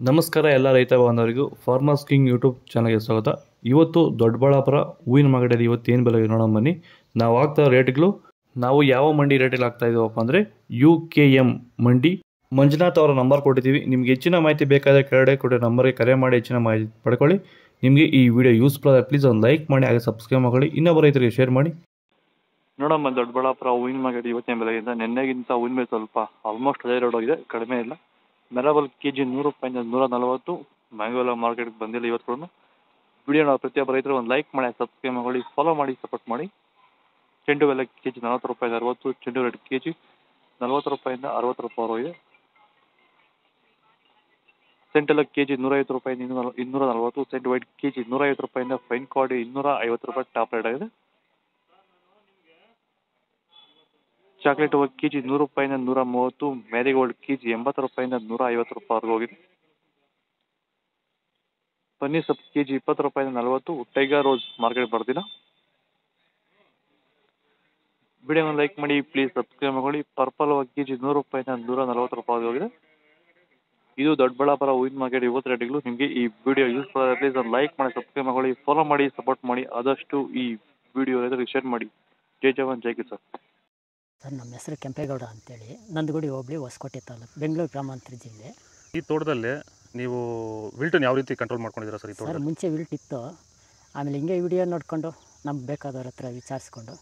ನಮಸ್ಕಾರ ಎಲ್ಲ ರೈತ ಬಾಂಧವರಿಗೂ ಫಾರ್ಮರ್ಸ್ ಕಿಂಗ್ ಯೂಟ್ಯೂಬ್ ಚಾನಲ್ಗೆ ಸ್ವಾಗತ. ಇವತ್ತು ದೊಡ್ಡಬಳ್ಳಾಪುರ ಹೂವಿನ ಮಾರ್ಕೆಟಲ್ಲಿ ಇವತ್ತು ಏನು ಬೆಲೆ ನೋಡೋಣ ಬನ್ನಿ. ನಾವು ಆಗ್ತಾ ರೇಟ್ಗಳು ನಾವು ಯಾವ ಮಂಡಿ ರೇಟಲ್ಲಿ ಆಗ್ತಾ ಇದ್ದೀವಪ್ಪ ಅಂದರೆ UKM ಮಂಡಿ. ಮಂಜುನಾಥ್ ಅವರ ನಂಬರ್ ಕೊಟ್ಟಿದ್ದೀವಿ. ನಿಮ್ಗೆ ಹೆಚ್ಚಿನ ಮಾಹಿತಿ ಬೇಕಾದರೆ ಕೆಳಗಡೆ ಕೊಟ್ಟೆ ನಂಬರ್ಗೆ ಕರೆ ಮಾಡಿ ಹೆಚ್ಚಿನ ಮಾಹಿತಿ ಪಡ್ಕೊಳ್ಳಿ. ನಿಮಗೆ ಈ ವಿಡಿಯೋ ಯೂಸ್ಫುಲ್ ಆದರೆ ಪ್ಲೀಸ್ ಒಂದು ಲೈಕ್ ಮಾಡಿ, ಹಾಗೆ ಸಬ್ಸ್ಕ್ರೈಬ್ ಮಾಡಿ, ಇನ್ನೊಬ್ಬ ರೈತರಿಗೆ ಶೇರ್ ಮಾಡಿ. ನೋಡಮ್ಮ, ದೊಡ್ಡಬಳ್ಳಾಪುರ ಹೂವಿನ ಮಾರ್ಕೆಟ್ ಇವತ್ತಿನ ಬೆಲೆಗಿಂತ ನಿನ್ನೆಗಿಂತ ಹೂವಿನ ಬೆಲೆ ಸ್ವಲ್ಪ ಆಲ್ಮೋಸ್ಟ್ ಅದೇ ರೇಟ್ ಹೋಗಿದೆ, ಕಡಿಮೆ ಇಲ್ಲ. ಮೆರಬಲ್ KG 100 ರೂಪಾಯಿಂದ 140. ಮ್ಯಾಂಗೋಲ ಮಾರ್ಕೆಟ್ಗೆ ಬಂದಿಲ್ಲ ಇವತ್ತು ಕೂಡ. ವಿಡಿಯೋನ ಪ್ರತಿಯೊಬ್ಬ ರೈತರು ಒಂದು ಲೈಕ್ ಮಾಡಿ, ಸಬ್ಸ್ಕ್ರೈಬ್ ಮಾಡಿ, ಫಾಲೋ ಮಾಡಿ, ಸಪೋರ್ಟ್ ಮಾಡಿ. ಚೆಂಡು ಬೆಲೆ KG 40 ರೂಪಾಯಿಂದ 60. ಚೆಂಡು ರೇಟ್ KG 40 ರೂಪಾಯಿಂದ 60 ರೂಪಾಯಿ ಹೋಗಿದೆ. ಸೆಂಟೆಲ್ಲ KG 150 ರೂಪಾಯಿಂದ 240. ಸೆಂಟ್ ವೈಟ್ KG 150 ರೂಪಾಯಿಂದ ಫೈನ್ ಕಾರ್ಡ್ 250 ರೂಪಾಯಿ ಟಾಪ್ ರೇಟ್ ಆಗಿದೆ. ಚಾಕ್ಲೇಟ್ KG 100 ರೂಪಾಯಿಂದ 130. ಮ್ಯಾರಿಗೋಲ್ಡ್ KG 80 ರೂಪಾಯಿಂದ 150 ರೂಪಾಯಿವರೆಗೂ ಹೋಗಿದೆ. ಪನ್ನೀರ್ ಸೊಪ್ಪು KG 20 ರೂಪಾಯಿಂದ 40. ಟೈಗರ್ ರೋಸ್ ಮಾರ್ಕೆಟ್ ಬರ್ದಿಲ್ಲ. ವಿಡಿಯೋನ ಲೈಕ್ ಮಾಡಿ, ಪ್ಲೀಸ್ ಸಬ್ಸ್ಕ್ರೈಬ್ ಮಾಡಿ. ಪರ್ಪಲ್ KG 100 ರೂಪಾಯಿಂದ 140 ರೂಪಾಯಿ ಹೋಗಿದೆ. ಇದು ದೊಡ್ಡಬಳ್ಳಾಪುರ ಹೂವಿನ ಮಾರ್ಕೆಟ್ ಇವತ್ತು ರೇಟ್ಗಳು. ನಿಮಗೆ ಈ ವಿಡಿಯೋ ಯೂಸ್ಫುಲ್ ಆದರೆ ಪ್ಲೀಸ್ ಒಂದು ಲೈಕ್ ಮಾಡಿ, ಸಬ್ಸ್ಕ್ರೈಬ್ ಮಾಡಿ, ಫಾಲೋ ಮಾಡಿ, ಸಪೋರ್ಟ್ ಮಾಡಿ. ಆದಷ್ಟು ಈ ವಿಡಿಯೋ ರೈತರಿಗೆ ಶೇರ್ ಮಾಡಿ. ಜೈ ಜವಾನ್ ಜೈ ಕಿಸಾನ್. ಸರ್, ನಮ್ಮ ಹೆಸರು ಕೆಂಪೇಗೌಡ ಅಂತೇಳಿ, ನಂದಗುಡಿ ಹೋಬಳಿ ಹೊಸಕೋಟೆ ತಾಲೂಕು, ಬೆಂಗಳೂರು ಗ್ರಾಮಾಂತರ ಜಿಲ್ಲೆ. ಈ ತೋಟದಲ್ಲಿ ನೀವು ವಿಲ್ಟನ್ನು ಯಾವ ರೀತಿ ಕಂಟ್ರೋಲ್ ಮಾಡ್ಕೊಂಡಿದ್ದೀರಾ ಸರ್? ಈ ಸರ್, ತೋಟದಲ್ಲಿ ಮುಂಚೆ ವಿಲ್ಟ್ ಇತ್ತು. ಆಮೇಲೆ ಹಿಂಗೆ ವಿಡಿಯೋ ನೋಡಿಕೊಂಡು ನಮ್ಗೆ ಬೇಕಾದವ್ರ ಹತ್ರ ವಿಚಾರಿಸ್ಕೊಂಡು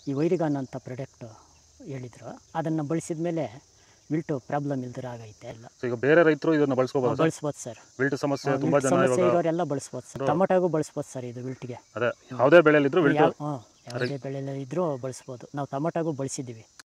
ಈ ವೈರಿಗಾನ್ ಅಂತ ಪ್ರಾಡಕ್ಟು ಹೇಳಿದರು. ಅದನ್ನು ಬಳಸಿದ ಮೇಲೆ ವಿಲ್ಟು ಪ್ರಾಬ್ಲಮ್ ಇಲ್ದಿರ ಆಗೈತೆ ಎಲ್ಲ. ಈಗ ಬೇರೆ ರೈತರು ಇದನ್ನು ಬಳಸ್ಕೋಬೋದು ಸರ್. ವಿಲ್ಟ್ ಸಮಸ್ಯೆ ತುಂಬ ಜನ ಸಮಸ್ಯೆ ಇರೋರೆಲ್ಲ ಬಳಸ್ಬೋದು ಸರ್. ಟೊಮೊಟೊಗೂ ಬಳಸ್ಬೋದು ಸರ್ ಇದು ವಿಲ್ಟ್ಗೆ. ಅದೇ ಯಾವುದೇ ಬೆಳೆಯಲ್ಲಿದ್ದರೂ ವಿಲ್ಟ್ ಯಾವುದೇ ಬೆಳೆಯಲ್ಲಿ ಇದ್ರೂ ಬಳಸ್ಬೋದು. ನಾವು ಟೊಮೊಟೊಗೂ ಬಳಸಿದ್ದೀವಿ.